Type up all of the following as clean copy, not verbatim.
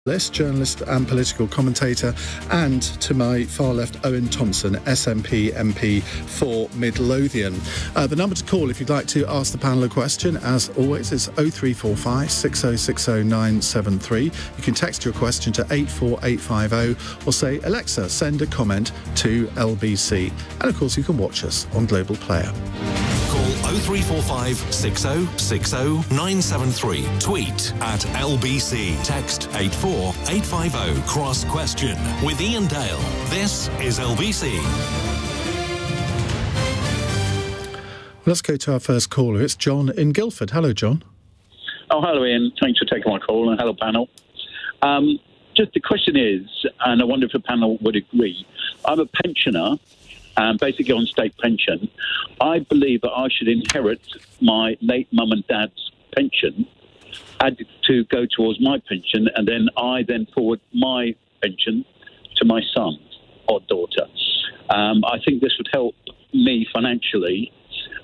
journalist and political commentator, and to my far left, Owen Thompson, SNP MP for Midlothian. The number to call if you'd like to ask the panel a question, as always, is 0345 6060 973. You can text your question to 84850 or say, Alexa, send a comment to LBC. And of course, you can watch us on Global Player. Call 0345 6060 973. Tweet at LBC. Text 84850. Cross question with Iain Dale. This is LBC. Let's go to our first caller. It's Jonn in Guildford. Hello, Jonn. Oh, hello, Iain. Thanks for taking my call, and hello, panel. Just the question is, and I wonder if the panel would agree, I'm a pensioner, basically on state pension. I believe that I should inherit my late mum and dad's pension, add to go towards my pension, and then I forward my pension to my son or daughter. I think this would help me financially,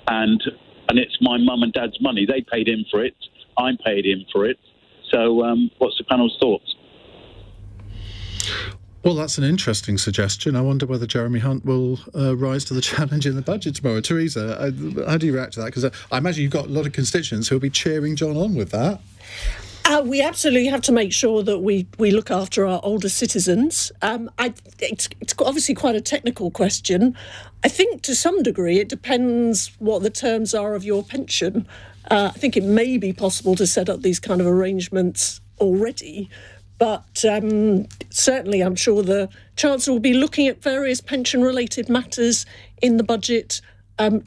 and it's my mum and dad's money. They paid in for it. I'm paid in for it. So what's the panel's thoughts? Well, that's an interesting suggestion. I wonder whether Jeremy Hunt will rise to the challenge in the budget tomorrow. Theresa, how do you react to that? Because I imagine you've got a lot of constituents who'll be cheering Jonn on with that. We absolutely have to make sure that we look after our older citizens. It's obviously quite a technical question. I think to some degree it depends what the terms are of your pension. I think it may be possible to set up these kind of arrangements already. But certainly I'm sure the Chancellor will be looking at various pension-related matters in the budget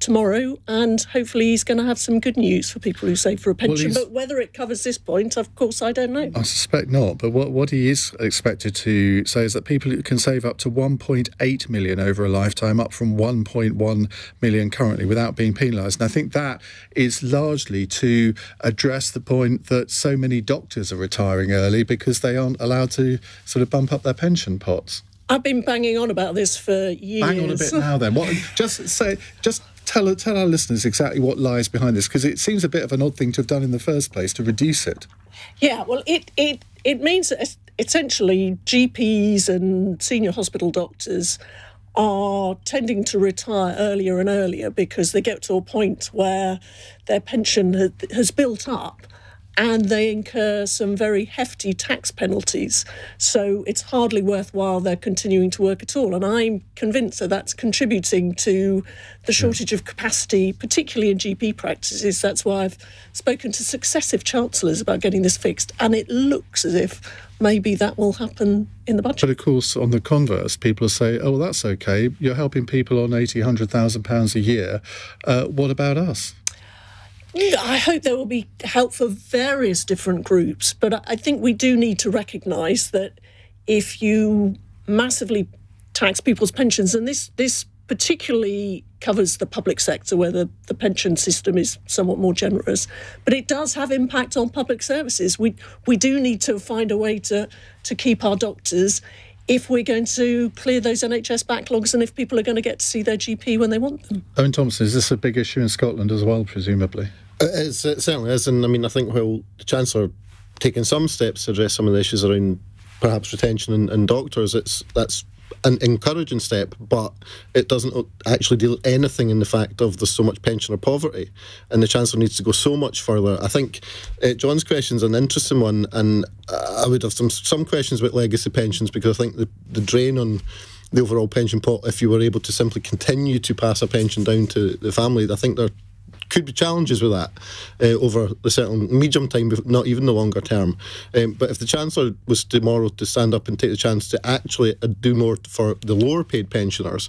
tomorrow, and hopefully he's going to have some good news for people who save for a pension. But whether it covers this point, of course, I don't know. I suspect not. But what he is expected to say is that people can save up to 1.8 million over a lifetime, up from 1.1 million currently, without being penalised. And I think that is largely to address the point that so many doctors are retiring early because they aren't allowed to sort of bump up their pension pots. I've been banging on about this for years. Bang on a bit now, then. Just tell our listeners exactly what lies behind this, because it seems a bit of an odd thing to have done in the first place, to reduce it. Yeah, well, it means that essentially GPs and senior hospital doctors are tending to retire earlier and earlier because they get to a point where their pension has built up, and they incur some very hefty tax penalties. So it's hardly worthwhile they're continuing to work at all. And I'm convinced that that's contributing to the shortage of capacity, particularly in GP practices. That's why I've spoken to successive chancellors about getting this fixed. And it looks as if maybe that will happen in the budget. But of course, on the converse, people will say, oh, well, that's OK. You're helping people on £80,000, £100,000 a year. What about us? I hope there will be help for various different groups, but I think we do need to recognise that if you massively tax people's pensions, and this particularly covers the public sector where the pension system is somewhat more generous, but it does have impact on public services. We do need to find a way to keep our doctors if we're going to clear those NHS backlogs and if people are going to get to see their GP when they want them. Owen Thompson, is this a big issue in Scotland as well, presumably? It certainly is, and I mean, I think while the Chancellor taking some steps to address some of the issues around perhaps retention and doctors, that's an encouraging step, but it doesn't actually deal anything in the fact of there's so much pensioner poverty, and the Chancellor needs to go so much further. I think John's question is an interesting one, and I would have some questions about legacy pensions, because I think the drain on the overall pension pot, if you were able to simply continue to pass a pension down to the family, I think there could be challenges with that over the certain medium time, not even the longer term. But if the Chancellor was tomorrow to stand up and take the chance to actually do more for the lower paid pensioners,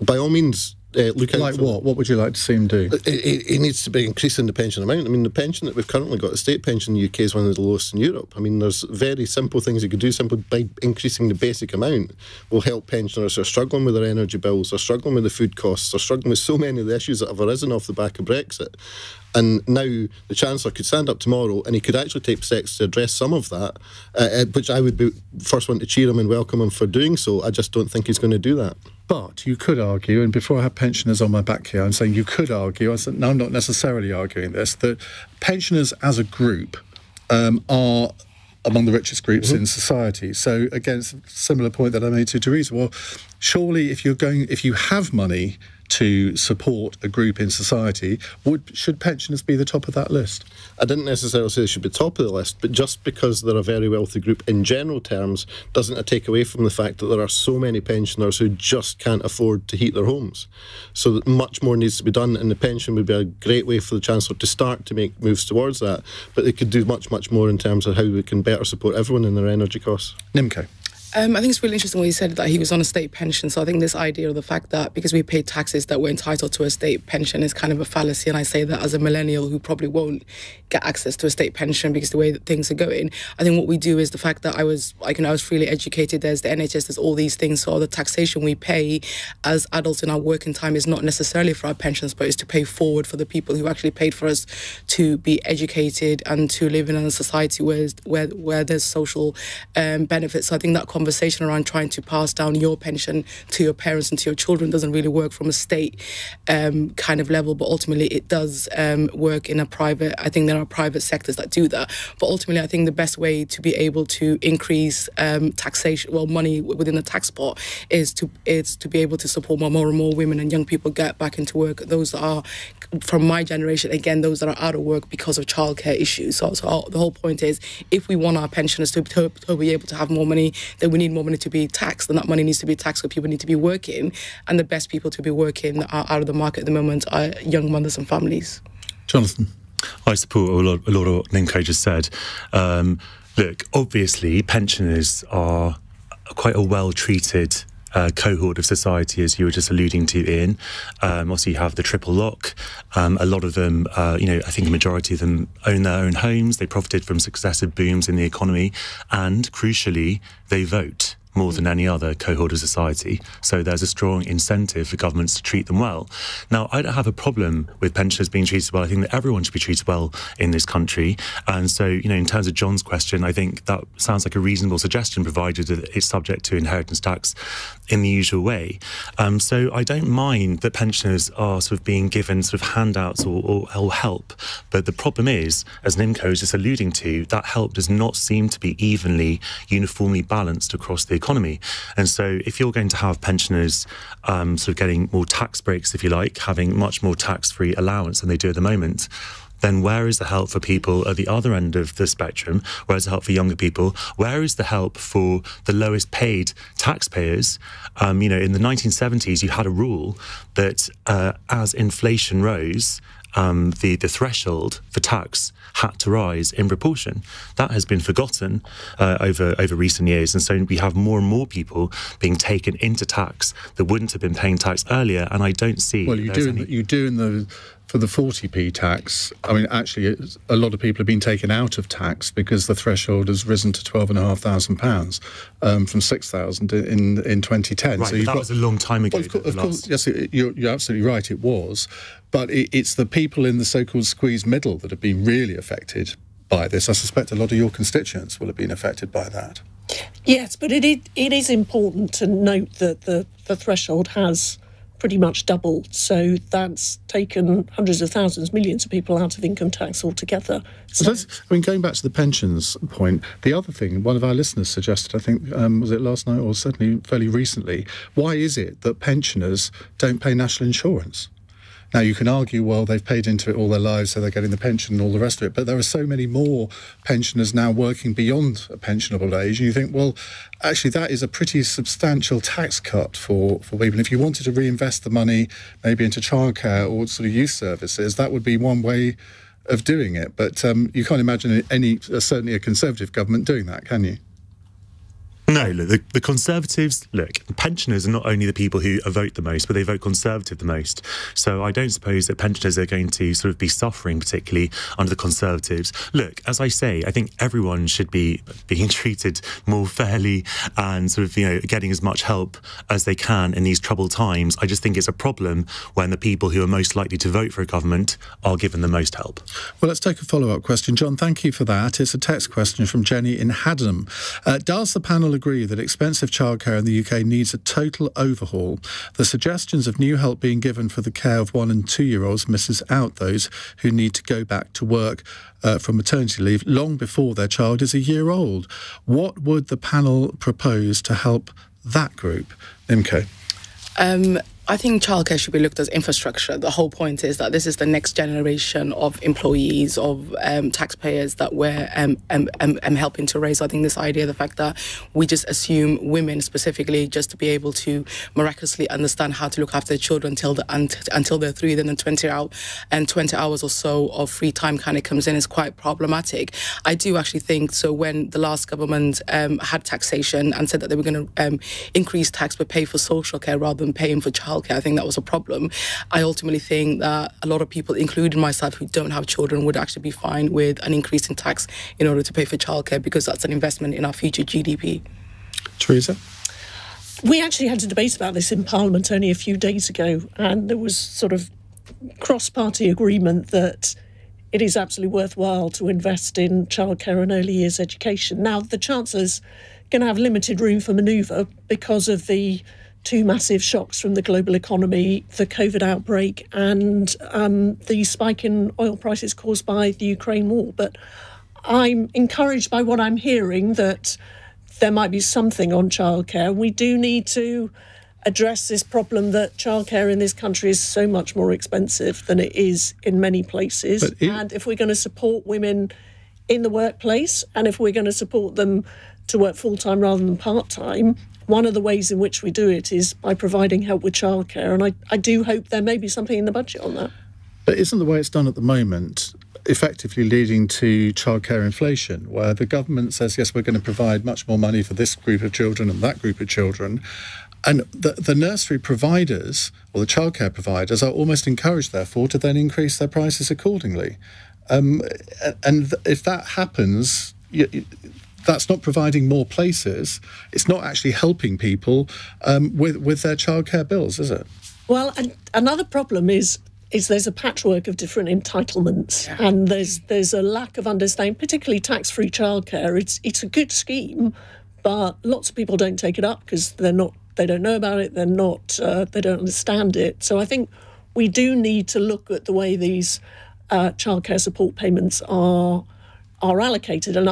by all means, look out. Like what? What would you like to see him do? It needs to be increasing the pension amount. I mean, the pension that we've currently got, the state pension in the UK, is one of the lowest in Europe. I mean, there's very simple things you could do simply by increasing the basic amount will help pensioners who are struggling with their energy bills, they're struggling with the food costs, they're struggling with so many of the issues that have arisen off the back of Brexit. And now the Chancellor could stand up tomorrow and he could actually take steps to address some of that, which I would be first one to cheer him and welcome him for doing so. I just don't think he's going to do that. But you could argue, and before I have pensioners on my back here, I'm saying you could argue, no, I'm not necessarily arguing this, that pensioners as a group are among the richest groups in society. So again, it's a similar point that I made to Theresa. Well, surely if you have money to support a group in society, should pensioners be the top of that list? I didn't necessarily say they should be top of the list, but just because they're a very wealthy group in general terms doesn't take away from the fact that there are so many pensioners who just can't afford to heat their homes. So that much more needs to be done, and the pension would be a great way for the Chancellor to start to make moves towards that. But they could do much, much more in terms of how we can better support everyone in their energy costs. Nimco. I think it's really interesting what he said, that he was on a state pension. So I think this idea of the fact that because we pay taxes that we're entitled to a state pension is kind of a fallacy. And I say that as a millennial who probably won't get access to a state pension because the way that things are going. I think what we do is the fact that I was freely educated. There's the NHS, there's all these things. So the taxation we pay as adults in our working time is not necessarily for our pensions, but it's to pay forward for the people who actually paid for us to be educated and to live in a society where there's social benefits. So I think that conversation around trying to pass down your pension to your parents and to your children doesn't really work from a state kind of level, but ultimately it does work in a private. I think there are private sectors that do that, but ultimately I think the best way to be able to increase taxation, money within the tax pot, is to be able to support more and more women and young people get back into work. Those that are from my generation, again, those that are out of work because of childcare issues. So the whole point is, if we want our pensioners to be able to have more money, then we need more money to be taxed, and that money needs to be taxed, so people need to be working, and the best people to be working that are out of the market at the moment are young mothers and families. Jonathan. I support a lot of what Nimco just said. Look, obviously, pensioners are quite a well-treated cohort of society, as you were just alluding to, Iain. Also, you have the triple lock. A lot of them, I think a majority of them own their own homes. They profited from successive booms in the economy, and crucially, they vote more than any other cohort of society. So there's a strong incentive for governments to treat them well. Now, I don't have a problem with pensioners being treated well. I think that everyone should be treated well in this country. And so, in terms of John's question, I think that sounds like a reasonable suggestion, provided that it's subject to inheritance tax in the usual way. So I don't mind that pensioners are sort of being given sort of handouts or help. But the problem is, as Nimco was just alluding to, that help does not seem to be evenly, uniformly balanced across the economy. And so if you're going to have pensioners sort of getting more tax breaks, if you like, having much more tax-free allowance than they do at the moment, then where is the help for people at the other end of the spectrum? Where is the help for younger people? Where is the help for the lowest paid taxpayers? In the 1970s, you had a rule that as inflation rose, the threshold for tax had to rise in proportion. That has been forgotten over recent years, and so we have more and more people being taken into tax that wouldn't have been paying tax earlier. And I don't see. Well, you do for the 40p tax. I mean, actually, a lot of people have been taken out of tax because the threshold has risen to £12,500 from 6,000 in 2010. Right, so that was a long time ago. Well, of course, yes, you're absolutely right. It was, but it's the people in the so-called squeezed middle that have been really affected by this. I suspect a lot of your constituents will have been affected by that. Yes, but it is important to note that the threshold has pretty much doubled. So that's taken hundreds of thousands, millions of people out of income tax altogether. So, going back to the pensions point, the other thing, one of our listeners suggested, I think, was it last night or certainly fairly recently, why is it that pensioners don't pay national insurance? Now, you can argue, well, they've paid into it all their lives, so they're getting the pension and all the rest of it. But there are so many more pensioners now working beyond a pensionable age. And you think, well, actually, that is a pretty substantial tax cut for people. And if you wanted to reinvest the money maybe into childcare or sort of youth services, that would be one way of doing it. But you can't imagine certainly a Conservative government doing that, can you? No, look, the Conservatives, pensioners are not only the people who vote the most, but they vote Conservative the most. So I don't suppose that pensioners are going to sort of be suffering particularly under the Conservatives. Look, as I say, I think everyone should be being treated more fairly and sort of, getting as much help as they can in these troubled times. I just think it's a problem when the people who are most likely to vote for a government are given the most help. Well, let's take a follow-up question. Jonn, thank you for that. It's a text question from Jenny in Haddam. Does the panel agree agree that expensive childcare in the UK needs a total overhaul. The suggestions of new help being given for the care of 1 and 2-year-olds misses out those who need to go back to work from maternity leave long before their child is a year old. What would the panel propose to help that group? Nimco. I think childcare should be looked as infrastructure. The whole point is that this is the next generation of employees, of taxpayers that we're helping to raise. I think this idea, the fact that we just assume women specifically just to be able to miraculously understand how to look after their children until they're 3, then 20 hours or so of free time kind of comes in is quite problematic. I do actually think, so when the last government had taxation and said that they were going to increase tax but pay for social care rather than paying for childcare, I think that was a problem. I ultimately think that a lot of people, including myself, who don't have children, would actually be fine with an increase in tax in order to pay for childcare, because that's an investment in our future GDP. Theresa? We actually had a debate about this in Parliament only a few days ago, and there was sort of cross-party agreement that it is absolutely worthwhile to invest in childcare and early years education. Now, the Chancellor's going to have limited room for manoeuvre because of the 2 massive shocks from the global economy, the COVID outbreak and the spike in oil prices caused by the Ukraine war. But I'm encouraged by what I'm hearing, that there might be something on childcare. We do need to address this problem that childcare in this country is so much more expensive than it is in many places. And if we're going to support women in the workplace, and if we're going to support them to work full-time rather than part-time, one of the ways in which we do it is by providing help with childcare, and I do hope there may be something in the budget on that. But isn't the way it's done at the moment effectively leading to childcare inflation, where the government says, yes, we're going to provide much more money for this group of children and that group of children, and the nursery providers or the childcare providers are almost encouraged, therefore, to then increase their prices accordingly. And if that happens, that's not providing more places. It's not actually helping people with their childcare bills, is it? Well, another problem is there's a patchwork of different entitlements, and there's a lack of understanding, particularly tax-free childcare. It's a good scheme, but lots of people don't take it up because they don't know about it. They don't understand it. So I think we do need to look at the way these childcare support payments are allocated, and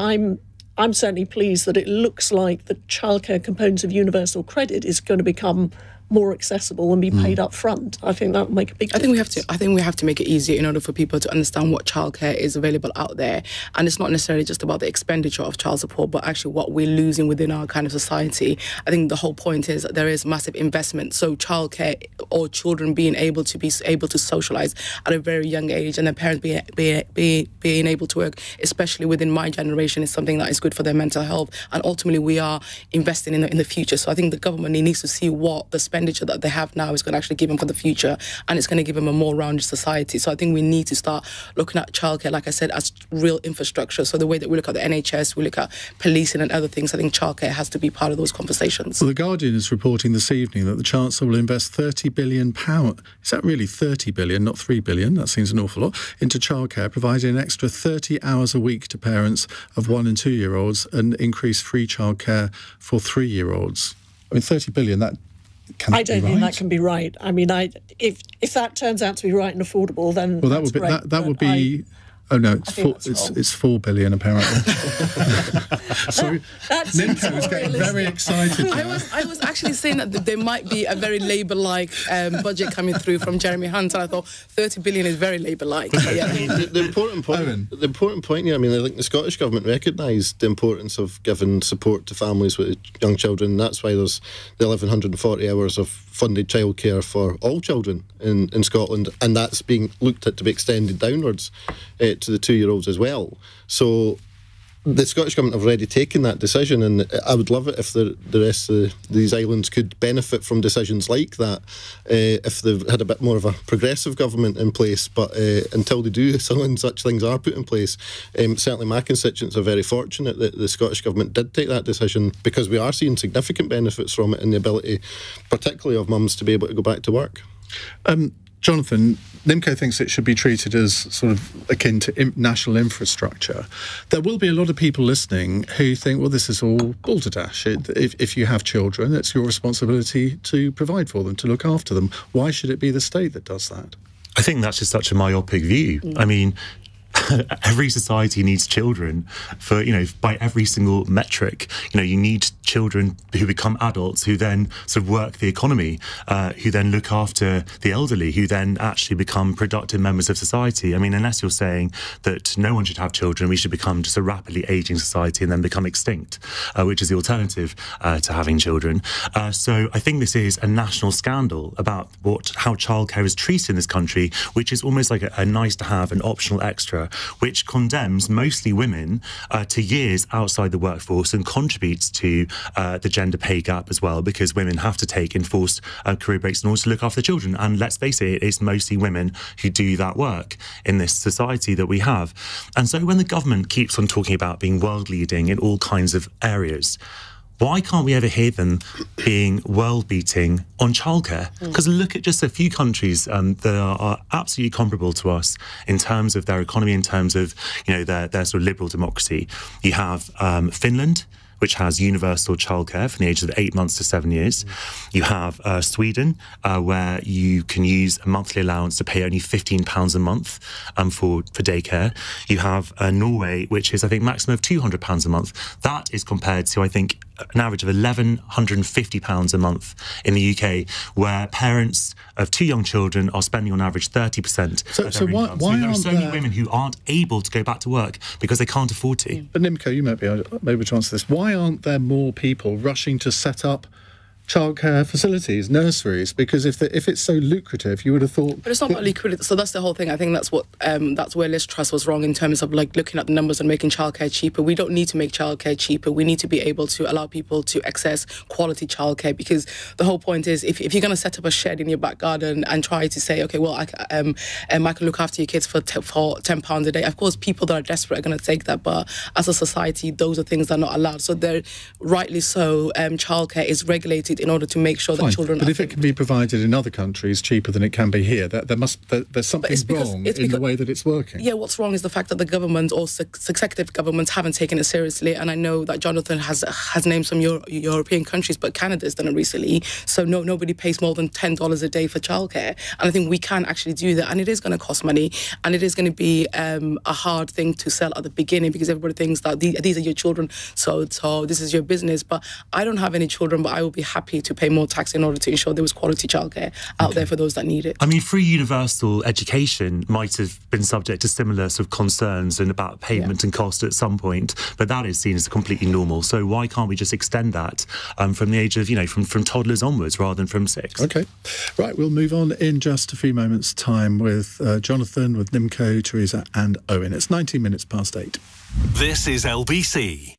I'm certainly pleased that it looks like the childcare component of universal credit is going to become more accessible and be paid up front. I think that will make a big difference. I think we have to make it easier in order for people to understand what childcare is available out there. And it's not necessarily just about the expenditure of child support, but actually what we're losing within our kind of society. I think the whole point is that there is massive investment. So childcare, or children being able to socialise at a very young age, and their parents being able to work, especially within my generation, is something that is good for their mental health. And ultimately we are investing in the future. So I think the government needs to see what the expenditure that they have now is going to actually give them for the future, and it's going to give them a more rounded society. So I think we need to start looking at childcare, like I said, as real infrastructure. So the way that we look at the NHS, we look at policing and other things, I think childcare has to be part of those conversations. Well, The Guardian is reporting this evening that the Chancellor will invest £30 billion. Is that really 30 billion, not 3 billion? That seems an awful lot. Into childcare, providing an extra 30 hours a week to parents of 1 and 2-year-olds and increase free childcare for 3-year-olds. I mean, 30 billion, that I don't think that can be right. I mean, if that turns out to be right and affordable, then well, that would be. Oh no, it's 4 billion apparently. Sorry, Nimco was getting very excited. I was actually saying that there might be a very Labour-like budget coming through from Jeremy Hunt, and I thought 30 billion is very Labour-like. Yeah. The important point here, I mean, I think the Scottish Government recognised the importance of giving support to families with young children, and that's why there's the 1,140 hours of funded childcare for all children in Scotland, and that's being looked at to be extended downwards to the 2-year-olds as well. So the Scottish Government have already taken that decision, and I would love it if the rest of these islands could benefit from decisions like that if they've had a bit more of a progressive government in place. But until they do, such things are put in place. Certainly my constituents are very fortunate that the Scottish Government did take that decision, because we are seeing significant benefits from it in the ability, particularly of mums, to be able to go back to work. Jonathan, Nimco thinks it should be treated as sort of akin to national infrastructure. There will be a lot of people listening who think, well, this is all balderdash. If you have children, it's your responsibility to provide for them, to look after them. Why should it be the state that does that? I think that's just such a myopic view. I mean, every society needs children for, by every single metric. You need children who become adults, who then sort of work the economy, who then look after the elderly, who then actually become productive members of society. I mean, unless you're saying that no one should have children, we should become just a rapidly aging society and then become extinct, which is the alternative to having children. So I think this is a national scandal about how childcare is treated in this country, which is almost like a nice to have, an optional extra, which condemns mostly women to years outside the workforce and contributes to the gender pay gap as well, because women have to take enforced career breaks in order to look after their children. And let's face it, it's mostly women who do that work in this society that we have. And so when the government keeps on talking about being world leading in all kinds of areas, why can't we ever hear them being world-beating on childcare? Because look at just a few countries that are absolutely comparable to us in terms of their economy, in terms of their sort of liberal democracy. You have Finland, which has universal childcare from the ages of 8 months to 7 years. You have Sweden, where you can use a monthly allowance to pay only £15 a month for daycare. You have Norway, which is, I think, maximum of £200 a month. That is compared to, I think, an average of £1,150 a month in the UK, where parents of 2 young children are spending on average 30% of their income. So there are so many women who aren't able to go back to work because they can't afford to. But Nimco, you might be able to answer this. Why aren't there more people rushing to set up childcare facilities, nurseries? Because if it's so lucrative, you would have thought. But it's not about liquidity. So that's the whole thing. I think that's where Liz Truss was wrong in terms of looking at the numbers and making childcare cheaper. We don't need to make childcare cheaper. We need to be able to allow people to access quality childcare, because the whole point is if you're going to set up a shed in your back garden and try to say, okay, well, I can look after your kids for £10 a day. Of course, people that are desperate are going to take that, but as a society, those are things that are not allowed. So they're rightly so. Childcare is regulated in order to make sure that children. But if it can be provided in other countries cheaper than it can be here, there's something wrong in the way that it's working. Yeah, what's wrong is the fact that the government or successive governments haven't taken it seriously. And I know that Jonathan has named some European countries, but Canada's done it recently. So nobody pays more than $10 a day for childcare. And I think we can actually do that. And it is going to cost money, and it is going to be a hard thing to sell at the beginning, because everybody thinks that these are your children, so this is your business. But I don't have any children, but I will be happy to pay more tax in order to ensure there was quality childcare out there for those that need it. I mean, free universal education might have been subject to similar sort of concerns and about payment and cost at some point, but that is seen as completely normal. So why can't we just extend that from the age of, from toddlers onwards rather than from 6? Okay. Right, we'll move on in just a few moments' time with Jonathan, with Nimco, Theresa and Owen. It's 19 minutes past 8. This is LBC.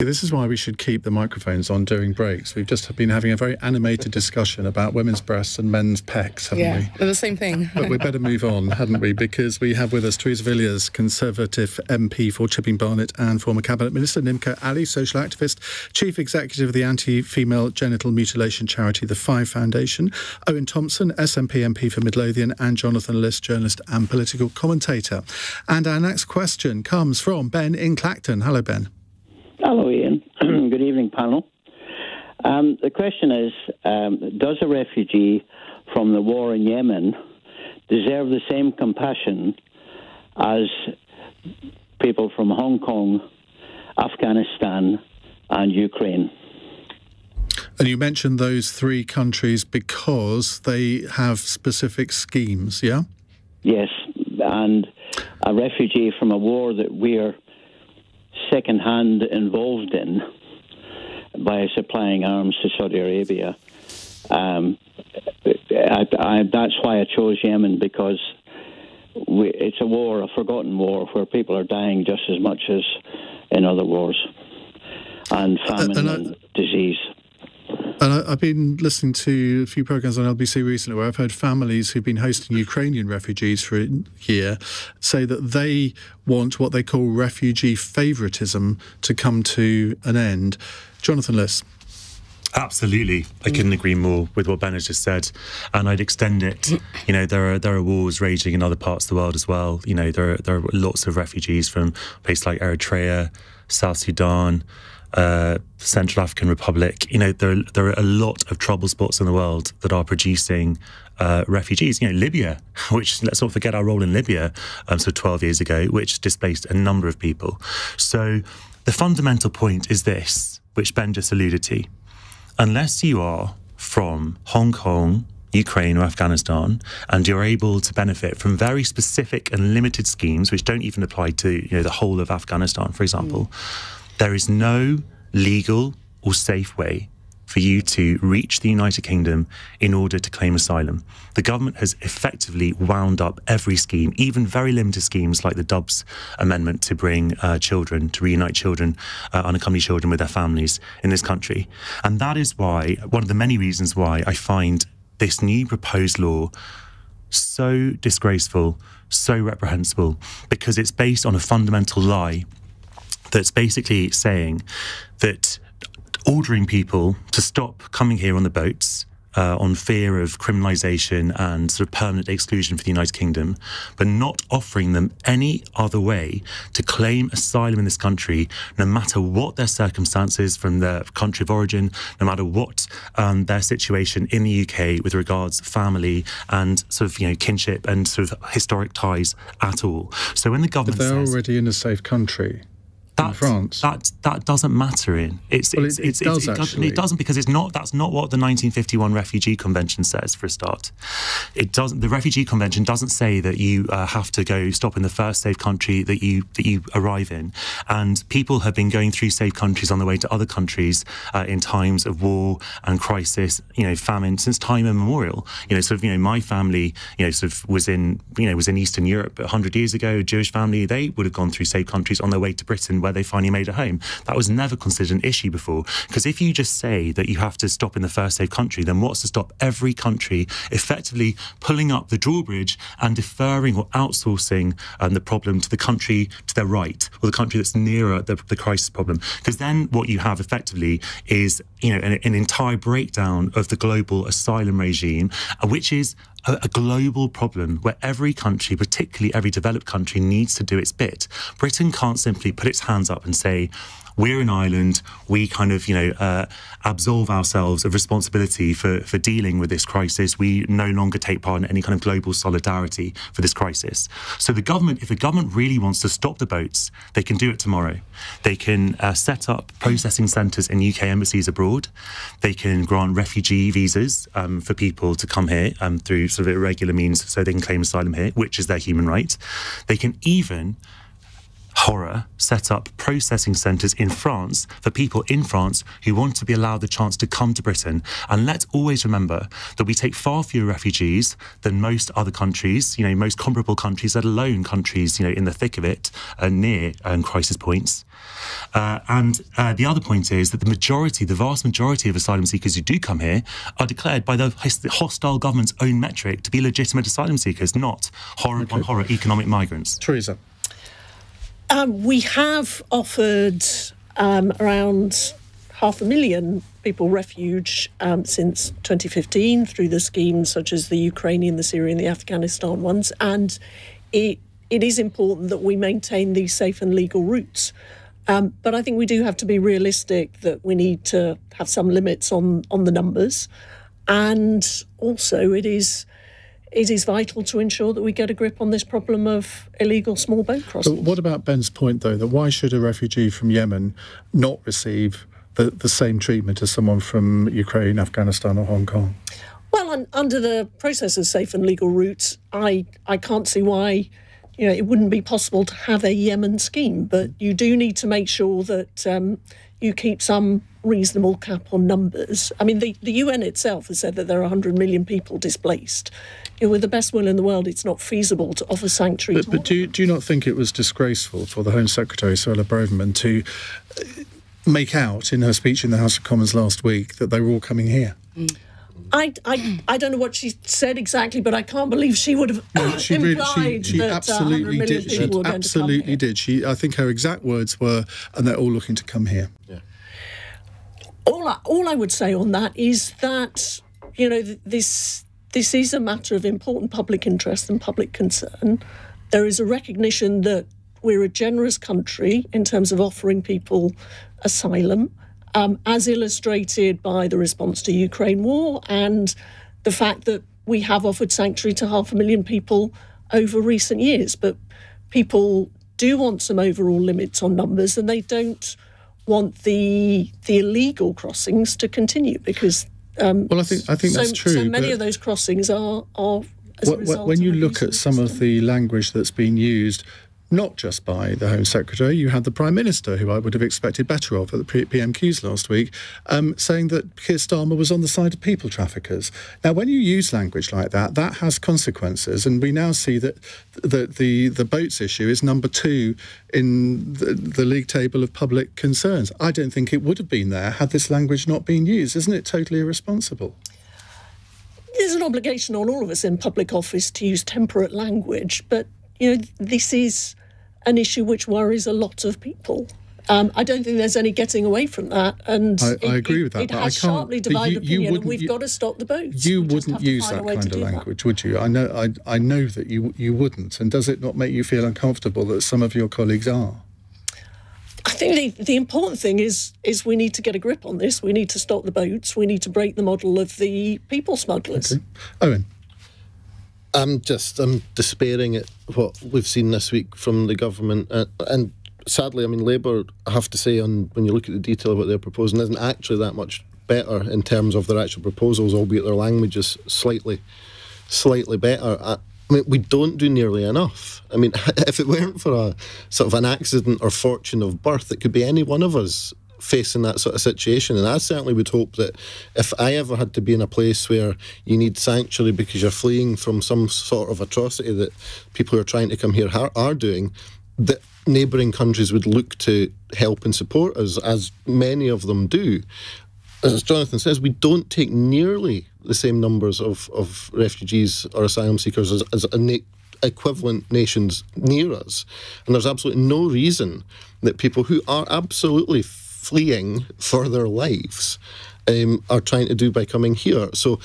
This is why we should keep the microphones on during breaks. We've just been having a very animated discussion about women's breasts and men's pecs, haven't we? They're the same thing. But we better move on, hadn't we? Because we have with us Theresa Villiers, Conservative MP for Chipping Barnet and former Cabinet Minister, Nimco Ali, social activist, Chief Executive of the anti-female genital mutilation charity, the Five Foundation, Owen Thompson, SNP MP for Midlothian, and Jonathan List, journalist and political commentator. And our next question comes from Ben in Clacton. Hello, Ben. Hello, Ian. Good evening, panel. The question is, does a refugee from the war in Yemen deserve the same compassion as people from Hong Kong, Afghanistan and Ukraine? And you mentioned those three countries because they have specific schemes, yeah? Yes, and a refugee from a war that we're second-hand involved in by supplying arms to Saudi Arabia. That's why I chose Yemen, because it's a war, a forgotten war, where people are dying just as much as in other wars, and famine and disease. And I've been listening to a few programmes on LBC recently where I've heard families who've been hosting Ukrainian refugees for a year say that they want what they call refugee favouritism to come to an end. Jonathan List. Absolutely. I couldn't agree more with what Ben has just said. And I'd extend it. You know, there are wars raging in other parts of the world as well. You know, there are lots of refugees from places like Eritrea, South Sudan, Central African Republic. You know, there are a lot of trouble spots in the world that are producing refugees. You know, Libya, which, let's not forget our role in Libya, 12 years ago, which displaced a number of people. So the fundamental point is this, which Ben just alluded to. Unless you are from Hong Kong, Ukraine or Afghanistan, and you're able to benefit from very specific and limited schemes, which don't even apply to, you know, the whole of Afghanistan, for example, there is no legal or safe way for you to reach the United Kingdom in order to claim asylum. The government has effectively wound up every scheme, even very limited schemes like the Dubs Amendment to bring children, to reunite children, unaccompanied children with their families in this country. And that is why, one of the many reasons why I find this new proposed law so disgraceful, so reprehensible, because it's based on a fundamental lie that's basically saying that ordering people to stop coming here on the boats on fear of criminalisation and sort of permanent exclusion for the United Kingdom, but not offering them any other way to claim asylum in this country, no matter what their circumstances from their country of origin, no matter what their situation in the UK with regards family and sort of, you know, kinship and sort of historic ties at all. So when the government says... But they're says, already in a safe country. In France. That doesn't matter, Ian. It doesn't, because it's not. That's not what the 1951 Refugee Convention says. For a start, it doesn't. The Refugee Convention doesn't say that you have to go stop in the first safe country that you arrive in. And people have been going through safe countries on the way to other countries in times of war and crisis, you know, famine, since time immemorial. You know, sort of, you know, my family, you know, sort of was in Eastern Europe 100 years ago. A Jewish family, they would have gone through safe countries on their way to Britain, where they finally made a home. That was never considered an issue before. Because if you just say that you have to stop in the first safe country, then what's to stop every country effectively pulling up the drawbridge and deferring or outsourcing the problem to the country to their right, or the country that's nearer the crisis problem? Because then what you have effectively is, you know, an entire breakdown of the global asylum regime, which is a global problem where every country, particularly every developed country, needs to do its bit. Britain can't simply put its hands up and say, we're an island, we kind of, you know, absolve ourselves of responsibility for dealing with this crisis. We no longer take part in any kind of global solidarity for this crisis. So the government, if the government really wants to stop the boats, they can do it tomorrow. They can set up processing centres in UK embassies abroad. They can grant refugee visas for people to come here through sort of irregular means so they can claim asylum here, which is their human right. They can even horror, set up processing centres in France for people in France who want to be allowed the chance to come to Britain. And let's always remember that we take far fewer refugees than most other countries, most comparable countries, let alone countries, in the thick of it, near crisis points. And the other point is that the vast majority of asylum seekers who do come here are declared by the hostile government's own metric to be legitimate asylum seekers, not horror on horror economic migrants. Theresa. We have offered around 500,000 people refuge since 2015 through the schemes such as the Ukrainian, the Syrian, the Afghanistan ones, and it is important that we maintain these safe and legal routes. But I think we do have to be realistic that we need to have some limits on the numbers, and also it is vital to ensure that we get a grip on this problem of illegal small boat crossings. But what about Ben's point, though, that why should a refugee from Yemen not receive the same treatment as someone from Ukraine, Afghanistan or Hong Kong? Well, under the process of safe and legal routes, I can't see why it wouldn't be possible to have a Yemen scheme, but you do need to make sure that you keep some reasonable cap on numbers. I mean, the UN itself has said that there are 100 million people displaced. With the best will in the world, it's not feasible to offer sanctuary. But do you not think it was disgraceful for the Home Secretary, Suella Braverman, to make out in her speech in the House of Commons last week that they were all coming here? I don't know what she said exactly, but I can't believe she would have implied she that absolutely 100 million did. people were going to come here. Absolutely did. I think her exact words were, and they're all looking to come here. Yeah. All I would say on that is that this is a matter of important public interest and public concern. There is a recognition that we're a generous country in terms of offering people asylum, as illustrated by the response to Ukraine war and the fact that we have offered sanctuary to 500,000 people over recent years. But people do want some overall limits on numbers, and they don't want the illegal crossings to continue because well, I think that's true. So many of those crossings are as a result when you of look at some of the language that's been used, not just by the Home Secretary, you had the Prime Minister, who I would have expected better of at the PMQs last week, saying that Keir Starmer was on the side of people traffickers. Now, when you use language like that, that has consequences, and we now see that the boats issue is number 2 in the league table of public concerns. I don't think it would have been there had this language not been used. Isn't it totally irresponsible? There's an obligation on all of us in public office to use temperate language, but this is an issue which worries a lot of people. I don't think there's any getting away from that. And I agree with that. It has sharply divided opinion, and we've got to stop the boats. You wouldn't use that kind of language, would you? I know that you wouldn't. And does it not make you feel uncomfortable that some of your colleagues are? I think the important thing is we need to get a grip on this. We need to stop the boats. We need to break the model of the people smugglers. Okay. Owen. I'm despairing at what we've seen this week from the government, and sadly, I mean, Labour, I have to say, when you look at the detail of what they're proposing, isn't actually that much better in terms of their actual proposals, albeit their language is slightly better. I mean, we don't do nearly enough. I mean, if it weren't for a sort of an accident or fortune of birth, it could be any one of us facing that sort of situation. And I certainly would hope that if I ever had to be in a place where you need sanctuary because you're fleeing from some sort of atrocity that people who are trying to come here are doing, that neighbouring countries would look to help and support us, as many of them do. As Jonathan says, we don't take nearly the same numbers of refugees or asylum seekers as equivalent nations near us. And there's absolutely no reason that people who are absolutely fleeing for their lives are trying to do by coming here. So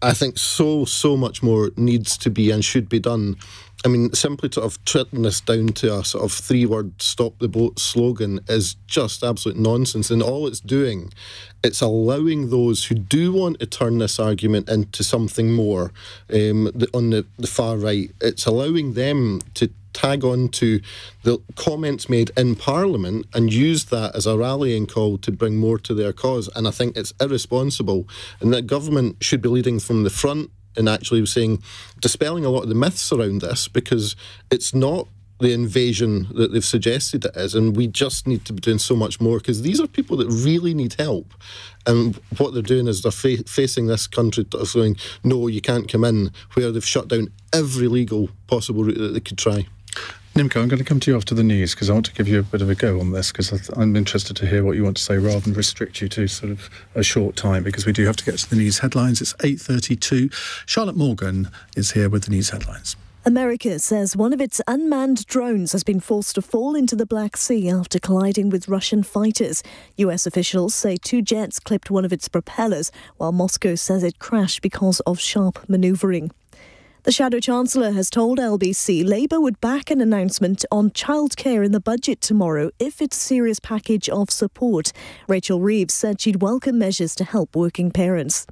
I think so much more needs to be and should be done. I mean, simply to have trimming this down to a sort of 3-word stop the boat slogan is just absolute nonsense. And all it's doing, it's allowing those who do want to turn this argument into something more on the far right, it's allowing them to tag on to the comments made in Parliament and use that as a rallying call to bring more to their cause. And I think it's irresponsible, and that government should be leading from the front and actually dispelling a lot of the myths around this, because it's not the invasion that they've suggested it is, and we just need to be doing so much more, because these are people that really need help, and what they're doing is they're facing this country saying, no, you can't come in, where they've shut down every legal possible route that they could try. Nimco, I'm going to come to you after the news because I want to give you a bit of a go on this, because I'm interested to hear what you want to say rather than restrict you to sort of a short time, because we do have to get to the news headlines. It's 8:32. Charlotte Morgan is here with the news headlines. America says one of its unmanned drones has been forced to fall into the Black Sea after colliding with Russian fighters. US officials say 2 jets clipped one of its propellers, while Moscow says it crashed because of sharp manoeuvring. The Shadow Chancellor has told LBC Labour would back an announcement on childcare in the budget tomorrow if it's a serious package of support. Rachel Reeves said she'd welcome measures to help working parents.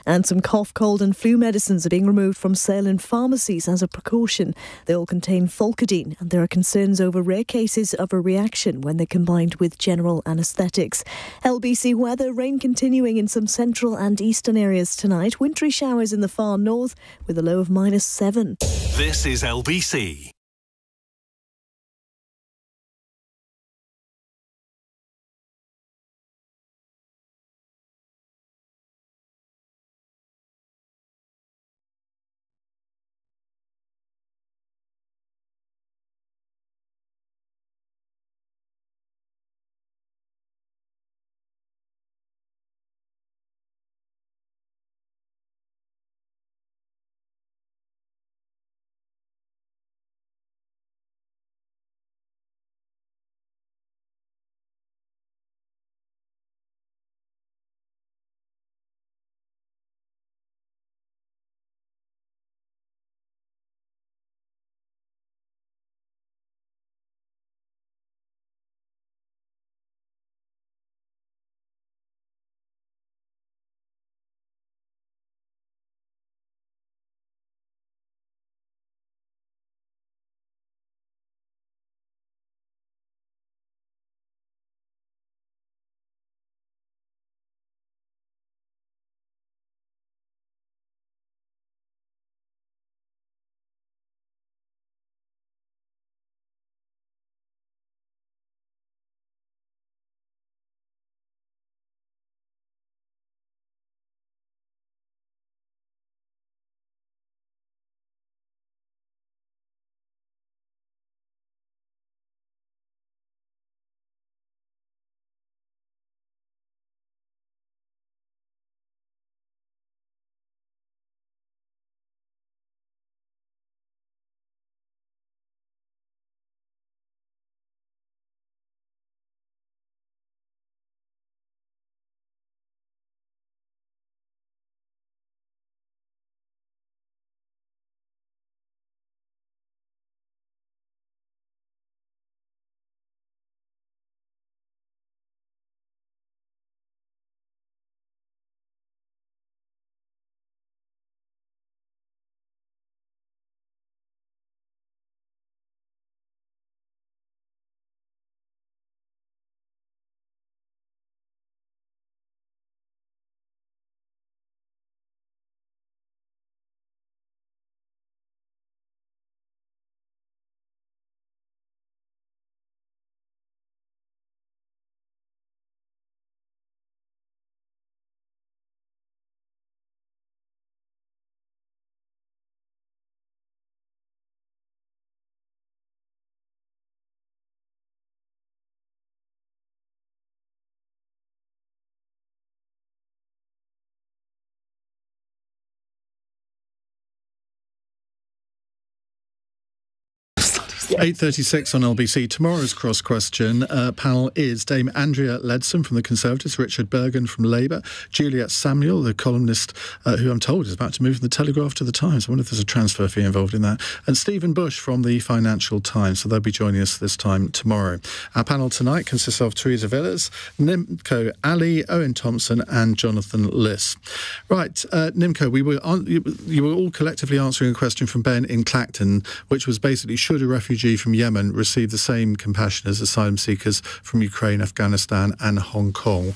And some cough, cold and flu medicines are being removed from sale in pharmacies as a precaution. They all contain Volcadine, and there are concerns over rare cases of a reaction when they're combined with general anaesthetics. LBC weather, rain continuing in some central and eastern areas tonight. Wintry showers in the far north with a low of -7. This is LBC. Yeah. 8:36 on LBC. Tomorrow's cross question panel is Dame Andrea Leadsom from the Conservatives, Richard Bergen from Labour, Juliet Samuel, the columnist who I'm told is about to move from the Telegraph to the Times. I wonder if there's a transfer fee involved in that. And Stephen Bush from the Financial Times. So they'll be joining us this time tomorrow. Our panel tonight consists of Theresa Villiers, Nimco Ali, Owen Thompson and Jonathan Liss. Right, Nimco, you were all collectively answering a question from Ben in Clacton, which was basically, should a refugee from Yemen receive the same compassion as asylum seekers from Ukraine, Afghanistan and Hong Kong?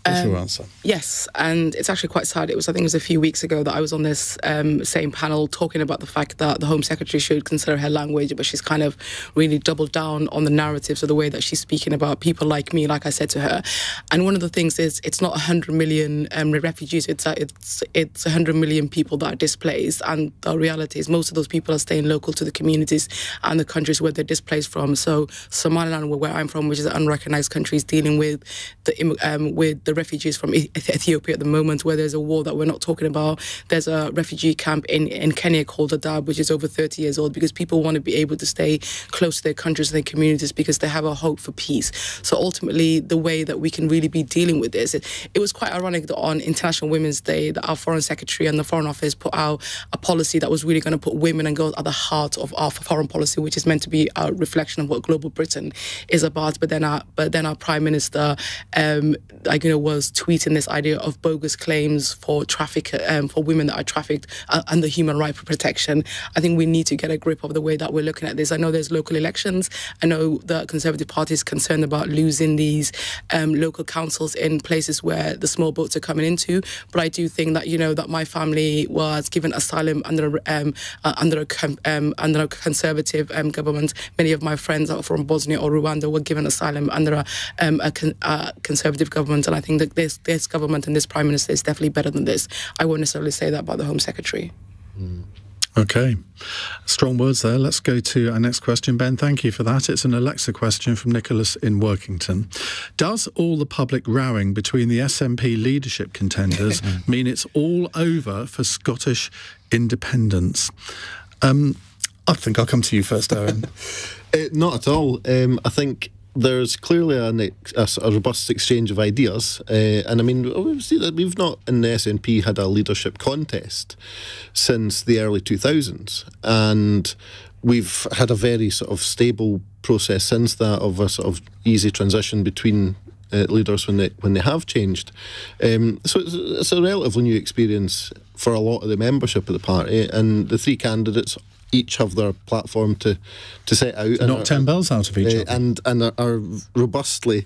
What's your answer? Yes, and it's actually quite sad. I think it was a few weeks ago that I was on this same panel talking about the fact that the Home Secretary should consider her language, but she's kind of really doubled down on the narratives of the way that she's speaking about people like me, like I said to her. And one of the things is it's not 100 million refugees, it's 100 million people that are displaced. And the reality is most of those people are staying local to the communities and the countries where they're displaced from. So Somaliland, where I'm from, which is an unrecognised country, is dealing with the refugees from Ethiopia at the moment, where there's a war that we're not talking about. There's a refugee camp in Kenya called Dadaab, which is over 30 years old, because people want to be able to stay close to their countries and their communities because they have a hope for peace. So ultimately, the way that we can really be dealing with this, it was quite ironic that on International Women's Day, that our Foreign Secretary and the Foreign Office put out a policy that was really going to put women and girls at the heart of our foreign policy, which is meant to be a reflection of what global Britain is about. But then our Prime Minister, was tweeting this idea of bogus claims for for women that are trafficked under human rights protection. I think we need to get a grip of the way that we're looking at this. I know there's local elections. I know the Conservative Party is concerned about losing these local councils in places where the small boats are coming into. But I do think that that my family was given asylum under a Conservative government. Many of my friends are from Bosnia or Rwanda were given asylum under a Conservative government, and I think that this government and this Prime Minister is definitely better than this. I won't necessarily say that about the Home Secretary. Okay, strong words there. Let's go to our next question. Ben, thank you for that. It's an Alexa question from Nicholas in Workington. Does all the public rowing between the SNP leadership contenders mean it's all over for Scottish independence? I think I'll come to you first, Owen. Not at all. I think there's clearly a robust exchange of ideas, and I mean, we've not in the SNP had a leadership contest since the early 2000s, and we've had a very sort of stable process since that of a sort of easy transition between leaders when they have changed. So it's a relatively new experience for a lot of the membership of the party, and the three candidates each have their platform to set out. So knock 10 bells out of each other. And are robustly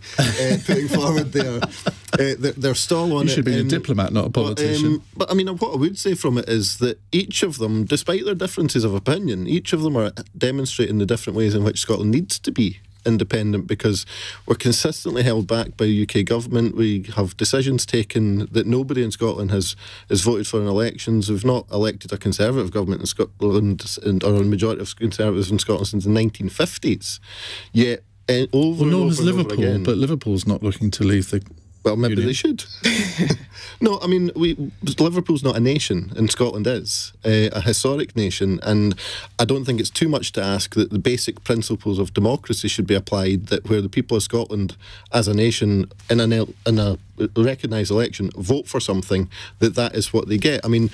putting forward their stall on it. You should be a diplomat, not a politician. But I mean, what I would say from it is that each of them, despite their differences of opinion, each of them are demonstrating the different ways in which Scotland needs to be independent, because we're consistently held back by the UK government. We have decisions taken that nobody in Scotland has voted for in elections. We've not elected a Conservative government in Scotland, or a majority of Conservatives in Scotland since the 1950s. Yet, nor has Liverpool, but Liverpool's not looking to leave the... Well, maybe they should. No, I mean, Liverpool's not a nation, and Scotland is a historic nation, and I don't think it's too much to ask that the basic principles of democracy should be applied, that where the people of Scotland as a nation in a recognised election vote for something, that is what they get. I mean...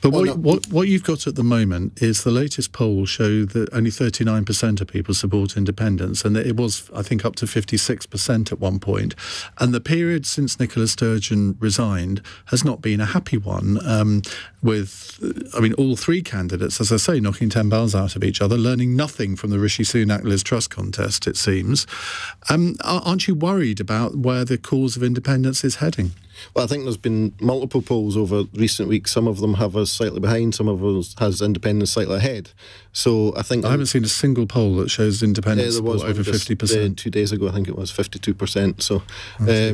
But what you've got at the moment is the latest polls show that only 39% of people support independence, and that it was, I think, up to 56% at one point. And the period since Nicola Sturgeon resigned has not been a happy one, with, I mean, all three candidates, as I say, knocking 10 bells out of each other, learning nothing from the Rishi Sunak-Liz Truss contest, it seems. Aren't you worried about where the cause of independence is heading? Well, I think there's been multiple polls over recent weeks. Some of them have us slightly behind, some of us has independence slightly ahead. So I think... I haven't seen a single poll that shows independence support over 50%. 2 days ago, I think it was 52%. So, they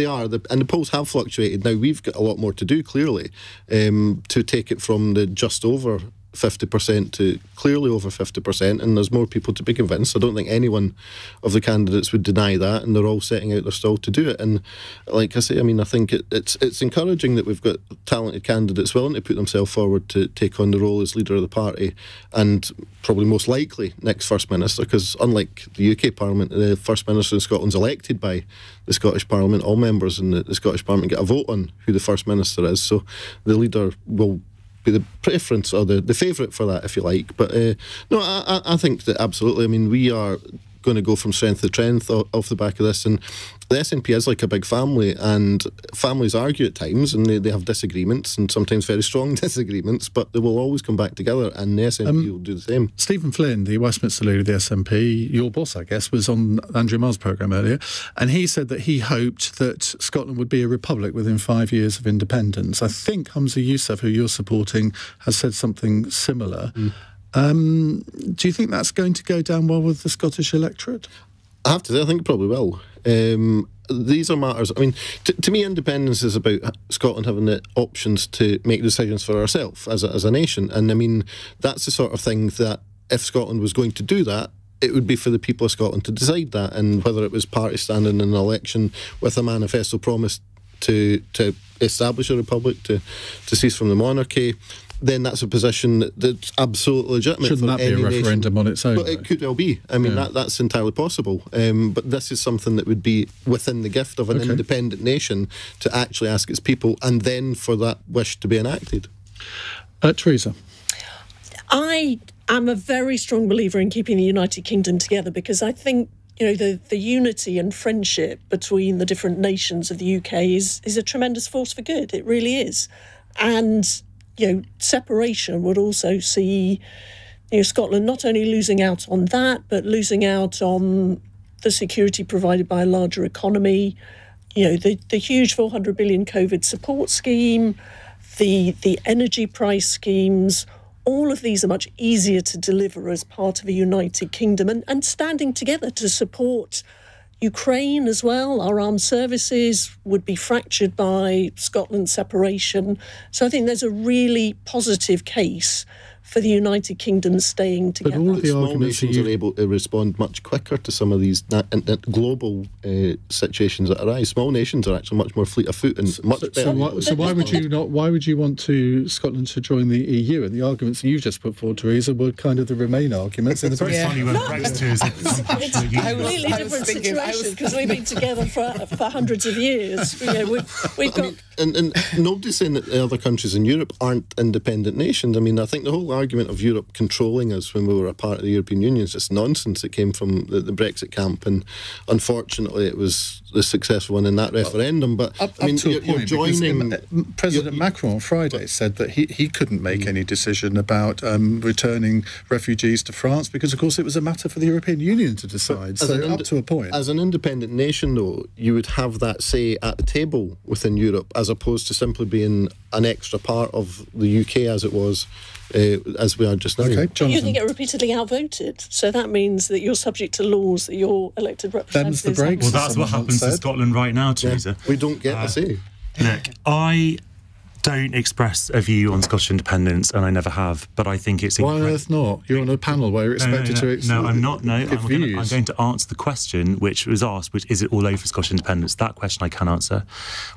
are, and the polls have fluctuated. Now, we've got a lot more to do, clearly, to take it from the just over 50% to clearly over 50%, and there's more people to be convinced. I don't think anyone of the candidates would deny that, and they're all setting out their stall to do it. And like I say, I mean, I think it's encouraging that we've got talented candidates willing to put themselves forward to take on the role as leader of the party, and probably most likely next First Minister, because unlike the UK Parliament, the First Minister in Scotland's elected by the Scottish Parliament. All members in the Scottish Parliament get a vote on who the First Minister is, so the leader will be the preference or the favourite for that, if you like. But no, I think that absolutely. I mean, we are going to go from strength to strength off the back of this. And the SNP is like a big family, and families argue at times, and they have disagreements, and sometimes very strong disagreements, but they will always come back together, and the SNP will do the same. Stephen Flynn, the Westminster leader of the SNP, your boss, I guess, was on Andrew Marr's programme earlier, and he said that he hoped that Scotland would be a republic within 5 years of independence. I think Humza Yousaf, who you're supporting, has said something similar. Do you think that's going to go down well with the Scottish electorate? I have to say, I think it probably will. These are matters, I mean, to me, independence is about Scotland having the options to make decisions for ourselves as a nation. And I mean, that's the sort of thing that if Scotland was going to do that, it would be for the people of Scotland to decide that. And whether it was party standing in an election with a manifesto promise to establish a republic, to cease from the monarchy, then that's a position that's absolutely legitimate. Shouldn't for that be a referendum nation. on its own? But it could well be. I mean, that's entirely possible. But this is something that would be within the gift of an independent nation to actually ask its people, and then for that wish to be enacted. Theresa? I am a very strong believer in keeping the United Kingdom together, because I think, you know, the unity and friendship between the different nations of the UK is a tremendous force for good. It really is. And, you know, separation would also see, you know, Scotland not only losing out on that, but losing out on the security provided by a larger economy, you know, the huge 400 billion COVID support scheme, the energy price schemes. All of these are much easier to deliver as part of a United Kingdom, and standing together to support Ukraine as well. Our armed services would be fractured by Scotland's separation. So I think there's a really positive case for the United Kingdom staying together. But all of the small arguments nations are able to respond much quicker to some of these global situations that arise. Small nations are actually much more fleet of foot and much better. So why would you not? Why would you want Scotland to join the EU? And the arguments you just put forward, Theresa, were kind of the Remain arguments. It's very funny when Brexit is. It's a completely different situation, because we've been together for hundreds of years. You know, we've got. And nobody's saying that the other countries in Europe aren't independent nations. I mean, I think the whole argument of Europe controlling us when we were a part of the European Union is just nonsense. It came from the Brexit camp, and unfortunately it was the successful one in that referendum. But up I mean, to a you're point, joining... President Macron on Friday said that he couldn't make any decision about returning refugees to France, because of course it was a matter for the European Union to decide. So up to a point. As an independent nation, though, you would have that say at the table within Europe, as opposed to simply being an extra part of the UK as it was, as we are just now. Okay, Jonathan. You can get repeatedly outvoted, so that means that you're subject to laws that your elected representatives... Them's the breaks. Well, that's what happens to Scotland right now, Theresa. We don't get a say. Look, I don't express a view on Scottish independence, and I never have, but I think it's... Why on earth not? You're on a panel where you're expected to... No, I'm not. No, I'm views. going to answer the question which was asked, which is it all over for Scottish independence? That question I can answer,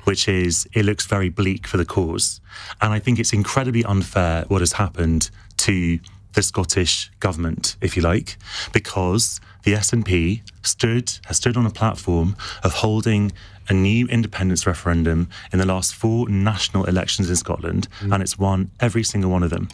which is it looks very bleak for the cause. And I think it's incredibly unfair what has happened to the Scottish government, if you like, because the SNP has stood on a platform of holding a new independence referendum in the last 4 national elections in Scotland, and it's won every single one of them.